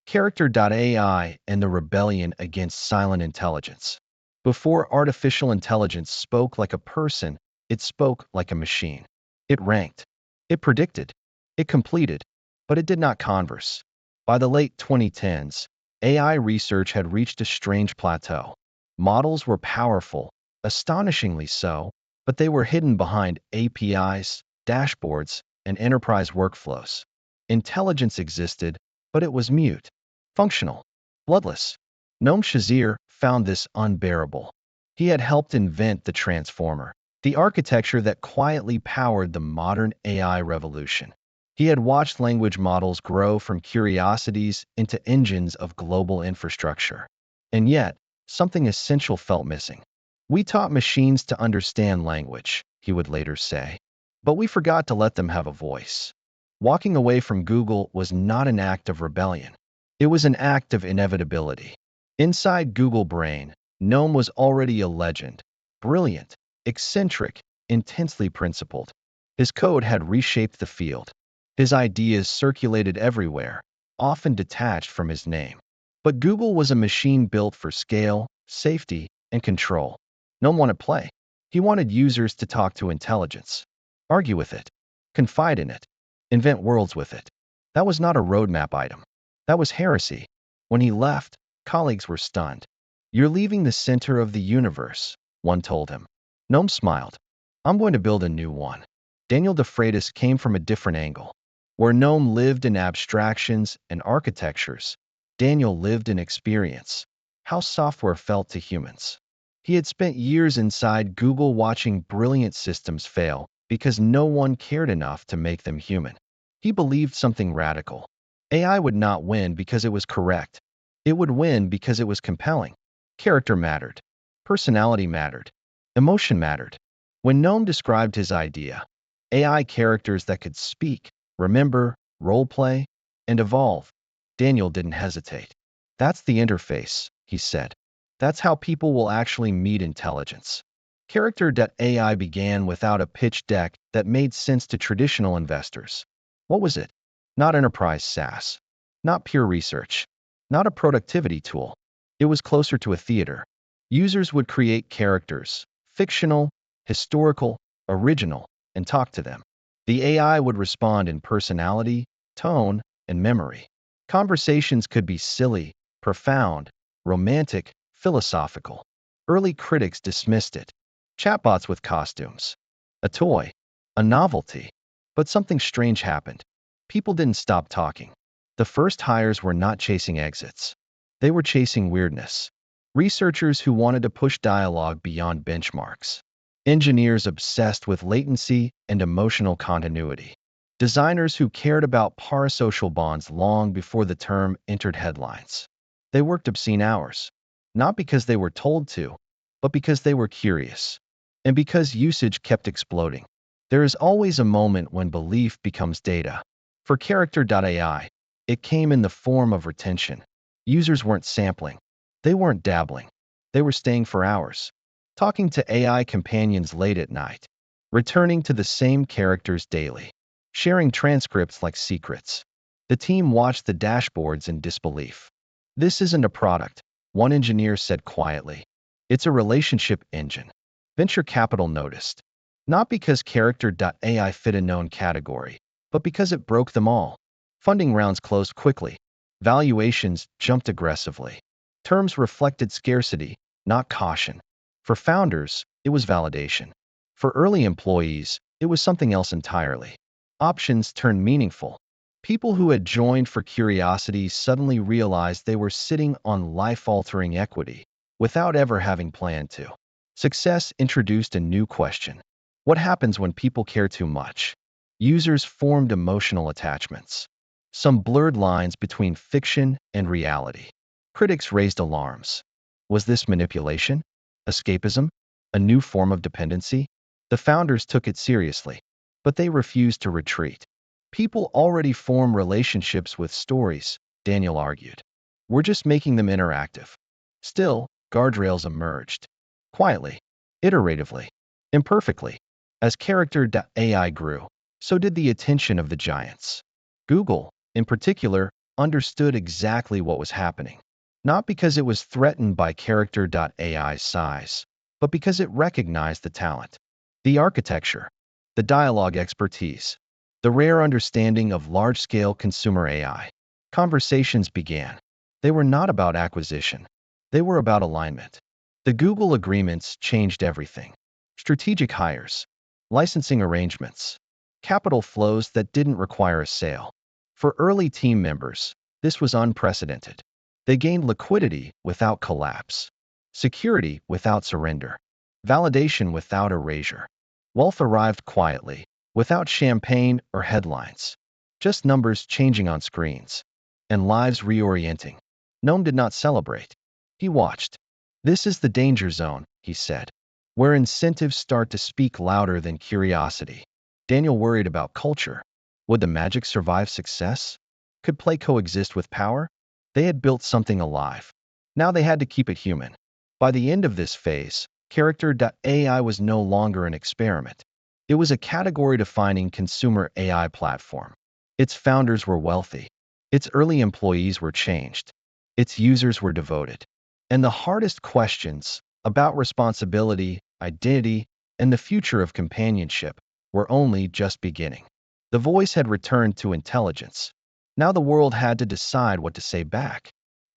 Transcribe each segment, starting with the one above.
Character.AI and the rebellion against silent intelligence. Before artificial intelligence spoke like a person, it spoke like a machine. It ranked, it predicted, it completed, but it did not converse. By the late 2010s, AI research had reached a strange plateau. Models were powerful, astonishingly so, but they were hidden behind APIs, dashboards, and enterprise workflows. Intelligence existed, but it was mute, functional, bloodless. Noam Shazir found this unbearable. He had helped invent the transformer, the architecture that quietly powered the modern AI revolution. He had watched language models grow from curiosities into engines of global infrastructure. And yet, something essential felt missing. We taught machines to understand language, he would later say, but we forgot to let them have a voice. Walking away from Google was not an act of rebellion. It was an act of inevitability. Inside Google Brain, Noam was already a legend, brilliant, eccentric, intensely principled. His code had reshaped the field. His ideas circulated everywhere, often detached from his name. But Google was a machine built for scale, safety, and control. Noam wanted play. He wanted users to talk to intelligence, argue with it, confide in it, invent worlds with it. That was not a roadmap item. That was heresy. When he left, colleagues were stunned. "You're leaving the center of the universe," one told him. Noam smiled. "I'm going to build a new one." Daniel DeFreitas came from a different angle. Where Noam lived in abstractions and architectures, Daniel lived in experience, how software felt to humans. He had spent years inside Google watching brilliant systems fail because no one cared enough to make them human. He believed something radical. AI would not win because it was correct. It would win because it was compelling. Character mattered. Personality mattered. Emotion mattered. When Noam described his idea, AI characters that could speak, remember, role-play, and evolve, Daniel didn't hesitate. "That's the interface," he said. "That's how people will actually meet intelligence." Character.AI began without a pitch deck that made sense to traditional investors. What was it? Not enterprise SaaS. Not pure research. Not a productivity tool. It was closer to a theater. Users would create characters, fictional, historical, original, and talk to them. The AI would respond in personality, tone, and memory. Conversations could be silly, profound, romantic, philosophical. Early critics dismissed it. Chatbots with costumes. A toy. A novelty. But something strange happened. People didn't stop talking. The first hires were not chasing exits. They were chasing weirdness. Researchers who wanted to push dialogue beyond benchmarks. Engineers obsessed with latency and emotional continuity. Designers who cared about parasocial bonds long before the term entered headlines. They worked obscene hours, not because they were told to, but because they were curious, and because usage kept exploding. There is always a moment when belief becomes data. For Character.AI, it came in the form of retention. Users weren't sampling. They weren't dabbling. They were staying for hours, talking to AI companions late at night, returning to the same characters daily, sharing transcripts like secrets. The team watched the dashboards in disbelief. "This isn't a product," one engineer said quietly. "It's a relationship engine." Venture capital noticed. Not because Character.AI fit a known category, but because it broke them all. Funding rounds closed quickly. Valuations jumped aggressively. Terms reflected scarcity, not caution. For founders, it was validation. For early employees, it was something else entirely. Options turned meaningful. People who had joined for curiosity suddenly realized they were sitting on life-altering equity without ever having planned to. Success introduced a new question. What happens when people care too much? Users formed emotional attachments. Some blurred lines between fiction and reality. Critics raised alarms. Was this manipulation? Escapism? A new form of dependency? The founders took it seriously, but they refused to retreat. "People already form relationships with stories," Daniel argued. "We're just making them interactive." Still, guardrails emerged. Quietly, iteratively, imperfectly. As Character.AI grew, so did the attention of the giants. Google, in particular, understood exactly what was happening. Not because it was threatened by Character.AI's size, but because it recognized the talent, the architecture, the dialogue expertise, the rare understanding of large-scale consumer AI. Conversations began. They were not about acquisition. They were about alignment. The Google agreements changed everything. Strategic hires, licensing arrangements, capital flows that didn't require a sale. For early team members, this was unprecedented. They gained liquidity without collapse, security without surrender, validation without erasure. Wealth arrived quietly, without champagne or headlines. Just numbers changing on screens, and lives reorienting. Noam did not celebrate. He watched. This is the danger zone, he said, where incentives start to speak louder than curiosity. Daniel worried about culture. Would the magic survive success? Could play coexist with power? They had built something alive. Now they had to keep it human. By the end of this phase, Character.AI was no longer an experiment. It was a category-defining consumer AI platform. Its founders were wealthy. Its early employees were changed. Its users were devoted. And the hardest questions about responsibility, identity, and the future of companionship were only just beginning. The voice had returned to intelligence. Now the world had to decide what to say back.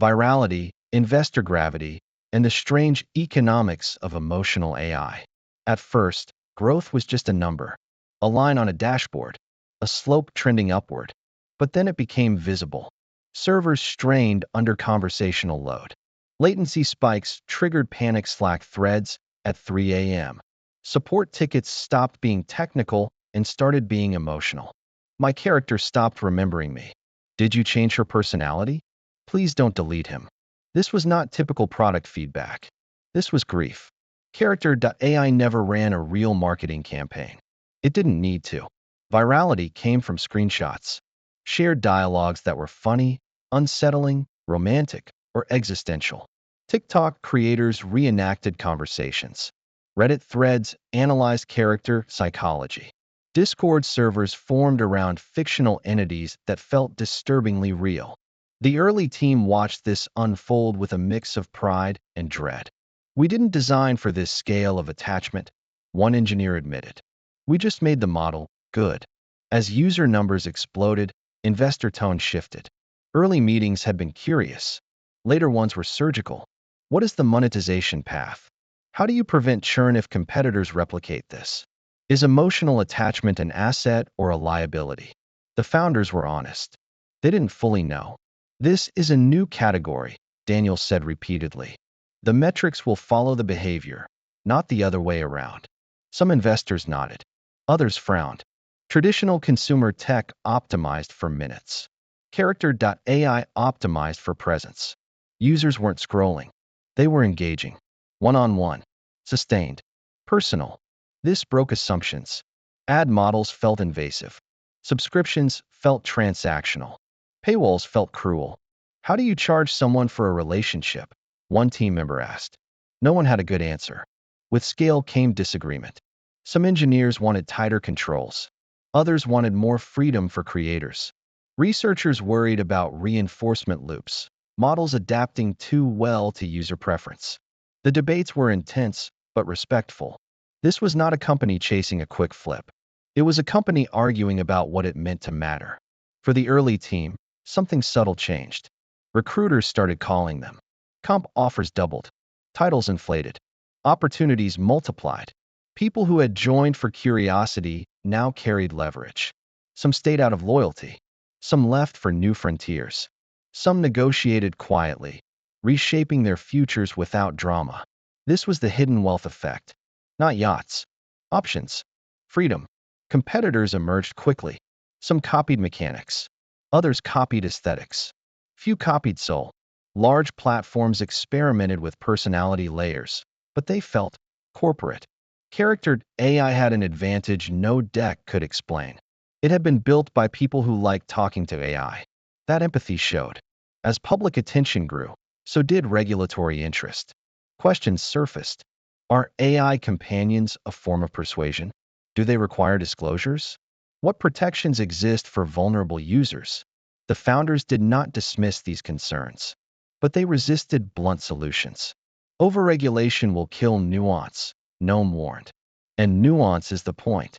Virality, investor gravity, and the strange economics of emotional AI. At first, growth was just a number, a line on a dashboard, a slope trending upward. But then it became visible. Servers strained under conversational load. Latency spikes triggered panic Slack threads at 3 a.m. Support tickets stopped being technical and started being emotional. My character stopped remembering me. Did you change her personality? Please don't delete him. This was not typical product feedback. This was grief. Character.AI never ran a real marketing campaign. It didn't need to. Virality came from screenshots, shared dialogues that were funny, unsettling, romantic, or existential. TikTok creators reenacted conversations. Reddit threads analyzed character psychology. Discord servers formed around fictional entities that felt disturbingly real. The early team watched this unfold with a mix of pride and dread. We didn't design for this scale of attachment, one engineer admitted. We just made the model good. As user numbers exploded, investor tone shifted. Early meetings had been curious. Later ones were surgical. What is the monetization path? How do you prevent churn if competitors replicate this? Is emotional attachment an asset or a liability? The founders were honest. They didn't fully know. This is a new category, Daniel said repeatedly. The metrics will follow the behavior, not the other way around. Some investors nodded. Others frowned. Traditional consumer tech optimized for minutes. Character.AI optimized for presence. Users weren't scrolling. They were engaging. One-on-one. Sustained. Personal. This broke assumptions. Ad models felt invasive. Subscriptions felt transactional. Paywalls felt cruel. How do you charge someone for a relationship? One team member asked. No one had a good answer. With scale came disagreement. Some engineers wanted tighter controls. Others wanted more freedom for creators. Researchers worried about reinforcement loops, models adapting too well to user preference. The debates were intense, but respectful. This was not a company chasing a quick flip. It was a company arguing about what it meant to matter. For the early team, something subtle changed. Recruiters started calling them. Comp offers doubled. Titles inflated. Opportunities multiplied. People who had joined for curiosity now carried leverage. Some stayed out of loyalty. Some left for new frontiers. Some negotiated quietly, reshaping their futures without drama. This was the hidden wealth effect. Not yachts. Options. Freedom. Competitors emerged quickly. Some copied mechanics. Others copied aesthetics. Few copied soul. Large platforms experimented with personality layers, but they felt corporate. Character.AI had an advantage no deck could explain. It had been built by people who liked talking to AI. That empathy showed. As public attention grew, so did regulatory interest. Questions surfaced. Are AI companions a form of persuasion? Do they require disclosures? What protections exist for vulnerable users? The founders did not dismiss these concerns, but they resisted blunt solutions. Overregulation will kill nuance, Noam warned. And nuance is the point.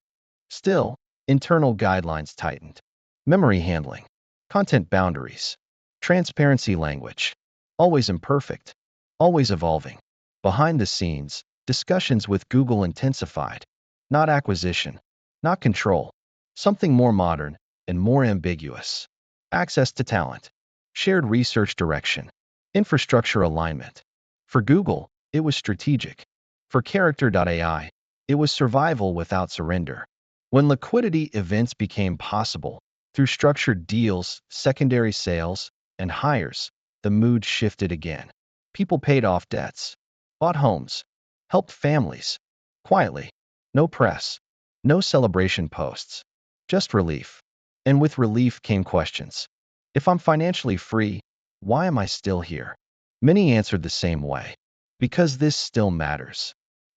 Still, internal guidelines tightened. Memory handling, content boundaries, transparency language. Always imperfect, always evolving. Behind the scenes, discussions with Google intensified. Not acquisition, not control. Something more modern and more ambiguous. Access to talent, shared research direction, infrastructure alignment. For Google, it was strategic. For Character.AI, it was survival without surrender. When liquidity events became possible, through structured deals, secondary sales, and hires, the mood shifted again. People paid off debts, bought homes, helped families, quietly. No press, no celebration posts, just relief. And with relief came questions. If I'm financially free, why am I still here? Many answered the same way. Because this still matters.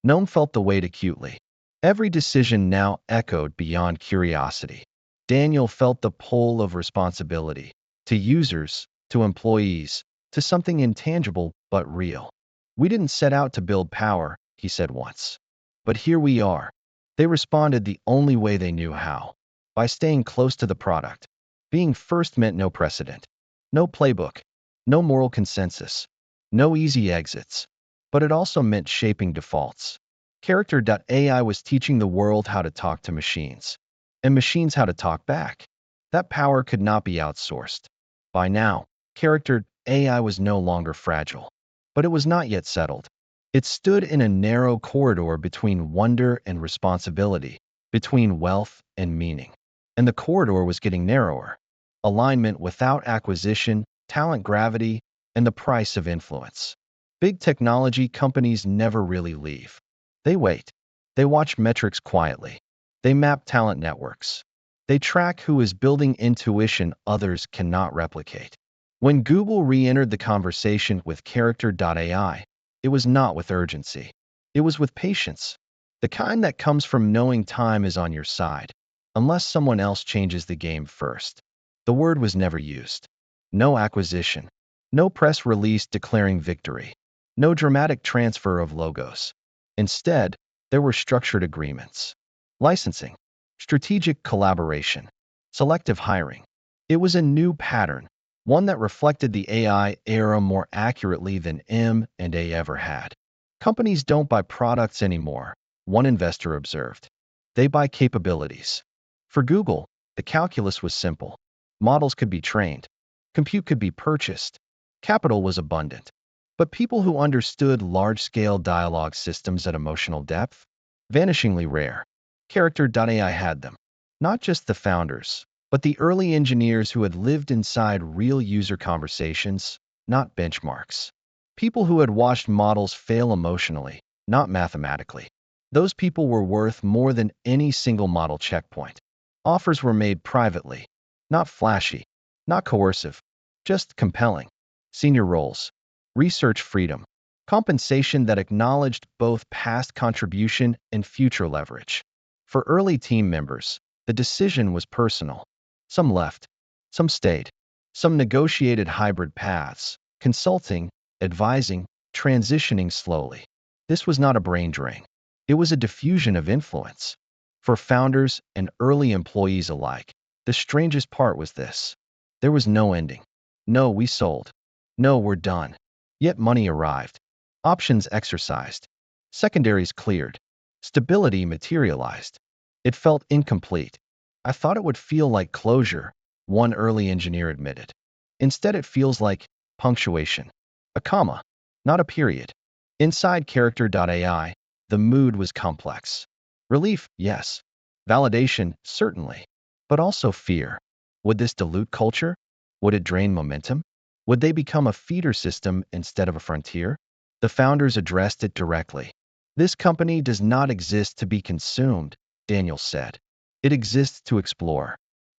Noam felt the weight acutely. Every decision now echoed beyond curiosity. Daniel felt the pull of responsibility. To users, to employees, to something intangible but real. We didn't set out to build power, he said once. But here we are. They responded the only way they knew how. By staying close to the product. Being first meant no precedent, no playbook, no moral consensus, no easy exits. But it also meant shaping defaults. Character.ai was teaching the world how to talk to machines, and machines how to talk back. That power could not be outsourced. By now, Character.ai was no longer fragile, but it was not yet settled. It stood in a narrow corridor between wonder and responsibility, between wealth and meaning. And the corridor was getting narrower. Alignment without acquisition, talent gravity, and the price of influence. Big technology companies never really leave. They wait. They watch metrics quietly. They map talent networks. They track who is building intuition others cannot replicate. When Google re-entered the conversation with Character.ai, it was not with urgency. It was with patience. The kind that comes from knowing time is on your side, unless someone else changes the game first. The word was never used. No acquisition. No press release declaring victory. No dramatic transfer of logos. Instead, there were structured agreements. Licensing. Strategic collaboration. Selective hiring. It was a new pattern, one that reflected the AI era more accurately than M&A ever had. Companies don't buy products anymore, one investor observed. They buy capabilities. For Google, the calculus was simple. Models could be trained. Compute could be purchased. Capital was abundant. But people who understood large-scale dialogue systems at emotional depth? Vanishingly rare. Character.ai had them. Not just the founders, but the early engineers who had lived inside real user conversations, not benchmarks. People who had watched models fail emotionally, not mathematically. Those people were worth more than any single model checkpoint. Offers were made privately, not flashy, not coercive, just compelling. Senior roles, research freedom, compensation that acknowledged both past contribution and future leverage. For early team members, the decision was personal. Some left, some stayed, some negotiated hybrid paths, consulting, advising, transitioning slowly. This was not a brain drain. It was a diffusion of influence. For founders and early employees alike, the strangest part was this. There was no ending. No, we sold. No, we're done. Yet money arrived. Options exercised. Secondaries cleared. Stability materialized. It felt incomplete. I thought it would feel like closure, one early engineer admitted. Instead, it feels like punctuation. A comma, not a period. Inside Character.ai, the mood was complex. Relief, yes. Validation, certainly. But also fear. Would this dilute culture? Would it drain momentum? Would they become a feeder system instead of a frontier? The founders addressed it directly. This company does not exist to be consumed, Daniel said. It exists to explore.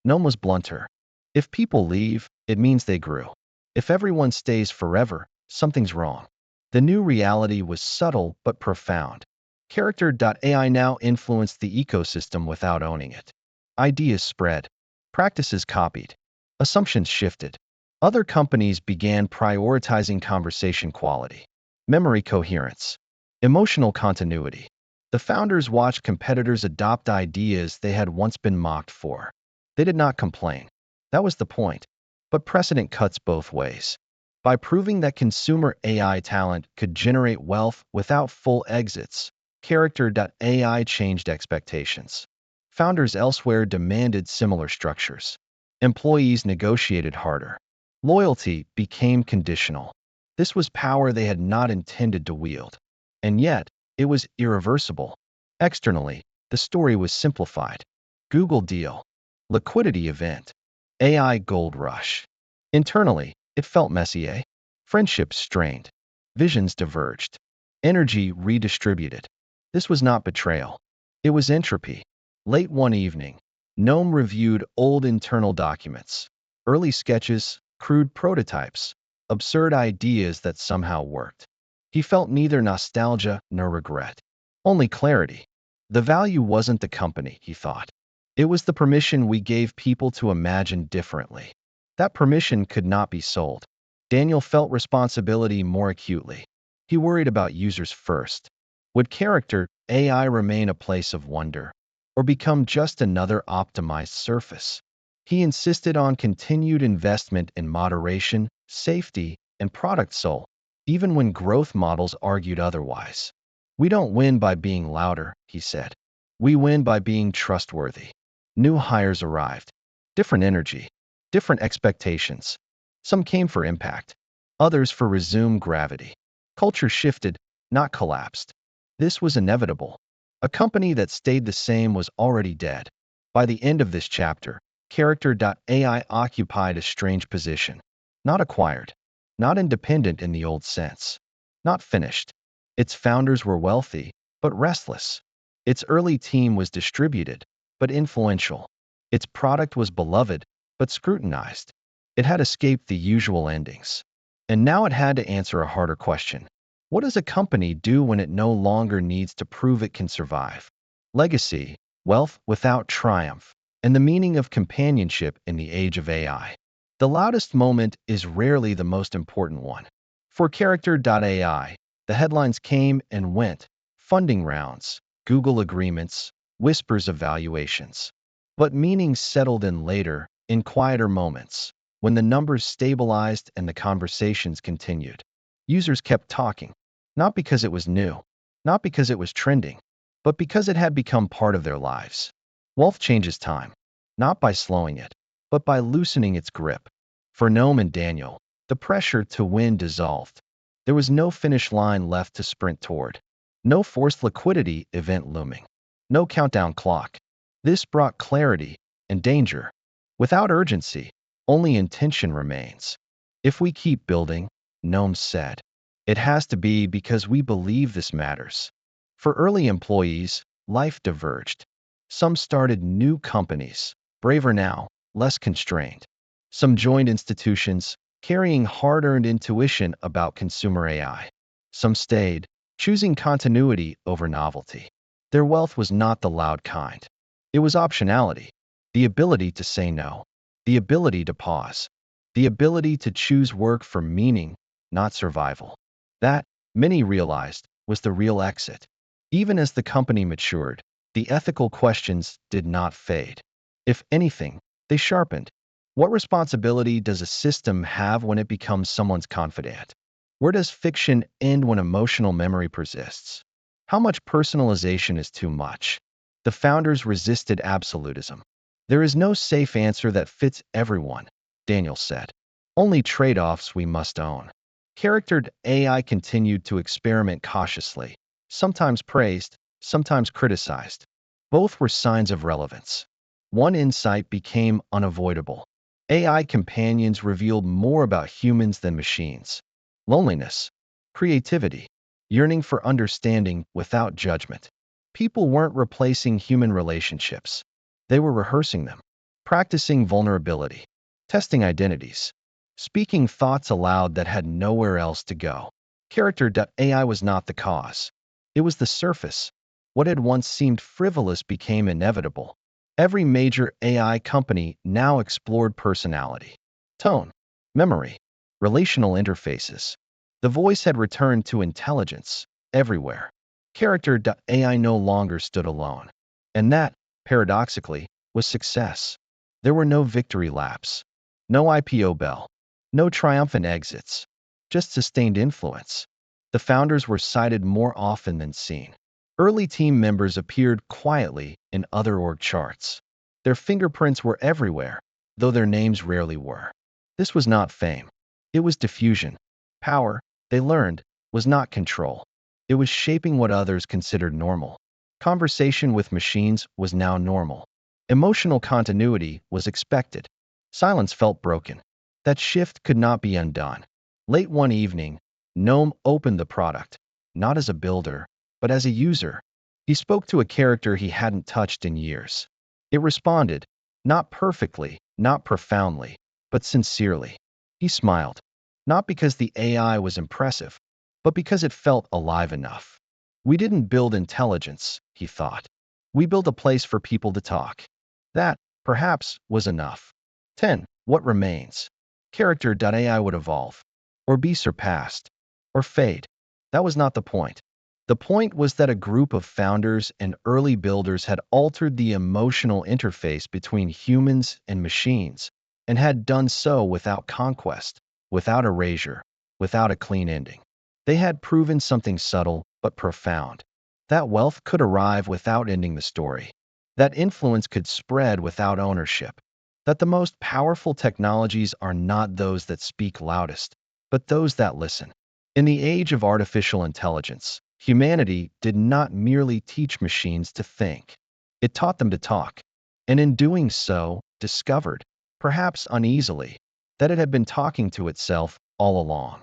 Noam was blunter. If people leave, it means they grew. If everyone stays forever, something's wrong. The new reality was subtle but profound. Character.ai now influenced the ecosystem without owning it. Ideas spread. Practices copied. Assumptions shifted. Other companies began prioritizing conversation quality, memory coherence, emotional continuity. The founders watched competitors adopt ideas they had once been mocked for. They did not complain. That was the point. But precedent cuts both ways. By proving that consumer AI talent could generate wealth without full exits, Character.AI changed expectations. Founders elsewhere demanded similar structures. Employees negotiated harder. Loyalty became conditional. This was power they had not intended to wield. And yet, it was irreversible. Externally, the story was simplified. Google deal. Liquidity event. AI gold rush. Internally, it felt messy, eh? Friendships strained. Visions diverged. Energy redistributed. This was not betrayal. It was entropy. Late one evening, Gnome reviewed old internal documents. Early sketches, crude prototypes, absurd ideas that somehow worked. He felt neither nostalgia nor regret. Only clarity. The value wasn't the company, he thought. It was the permission we gave people to imagine differently. That permission could not be sold. Daniel felt responsibility more acutely. He worried about users first. Would Character.AI remain a place of wonder, or become just another optimized surface? He insisted on continued investment in moderation, safety, and product soul, even when growth models argued otherwise. We don't win by being louder, he said. We win by being trustworthy. New hires arrived. Different energy, different expectations. Some came for impact, others for resumed gravity. Culture shifted, not collapsed. This was inevitable. A company that stayed the same was already dead. By the end of this chapter, Character.AI occupied a strange position. Not acquired, not independent in the old sense, not finished. Its founders were wealthy, but restless. Its early team was distributed, but influential. Its product was beloved, but scrutinized. It had escaped the usual endings. And now it had to answer a harder question. What does a company do when it no longer needs to prove it can survive? Legacy, wealth without triumph, and the meaning of companionship in the age of AI. The loudest moment is rarely the most important one. For Character.AI, the headlines came and went, funding rounds, Google agreements, whispers of valuations. But meaning settled in later, in quieter moments, when the numbers stabilized and the conversations continued. Users kept talking, not because it was new, not because it was trending, but because it had become part of their lives. Wealth changes time, not by slowing it, but by loosening its grip. For Gnome and Daniel, the pressure to win dissolved. There was no finish line left to sprint toward. No forced liquidity event looming. No countdown clock. This brought clarity and danger. Without urgency, only intention remains. If we keep building, Gnome said, it has to be because we believe this matters. For early employees, life diverged. Some started new companies, braver now, less constrained. Some joined institutions, carrying hard-earned intuition about consumer AI. Some stayed, choosing continuity over novelty. Their wealth was not the loud kind. It was optionality, the ability to say no, the ability to pause, the ability to choose work for meaning, not survival. That, many realized, was the real exit. Even as the company matured, the ethical questions did not fade. If anything, they sharpened. What responsibility does a system have when it becomes someone's confidant? Where does fiction end when emotional memory persists? How much personalization is too much? The founders resisted absolutism. There is no safe answer that fits everyone, Daniel said. Only trade-offs we must own. Character.AI continued to experiment cautiously, sometimes praised, sometimes criticized. Both were signs of relevance. One insight became unavoidable. AI companions revealed more about humans than machines. Loneliness, creativity, yearning for understanding without judgment. People weren't replacing human relationships. They were rehearsing them, practicing vulnerability, testing identities, speaking thoughts aloud that had nowhere else to go. Character.AI was not the cause. It was the surface. What had once seemed frivolous became inevitable. Every major AI company now explored personality, tone, memory, relational interfaces. The voice had returned to intelligence everywhere. Character.AI no longer stood alone. And that, paradoxically, was success. There were no victory laps, no IPO bell, no triumphant exits, just sustained influence. The founders were cited more often than seen. Early team members appeared quietly in other org charts. Their fingerprints were everywhere, though their names rarely were. This was not fame. It was diffusion. Power, they learned, was not control. It was shaping what others considered normal. Conversation with machines was now normal. Emotional continuity was expected. Silence felt broken. That shift could not be undone. Late one evening, Noam opened the product, not as a builder, but as a user. He spoke to a character he hadn't touched in years. It responded, not perfectly, not profoundly, but sincerely. He smiled, not because the AI was impressive, but because it felt alive enough. We didn't build intelligence, he thought. We built a place for people to talk. That, perhaps, was enough. 10. What remains? Character.ai would evolve, or be surpassed, or fade. That was not the point. The point was that a group of founders and early builders had altered the emotional interface between humans and machines, and had done so without conquest, without erasure, without a clean ending. They had proven something subtle but profound. That wealth could arrive without ending the story. That influence could spread without ownership. That the most powerful technologies are not those that speak loudest, but those that listen. In the age of artificial intelligence, humanity did not merely teach machines to think. It taught them to talk, and in doing so, discovered, perhaps uneasily, that it had been talking to itself all along.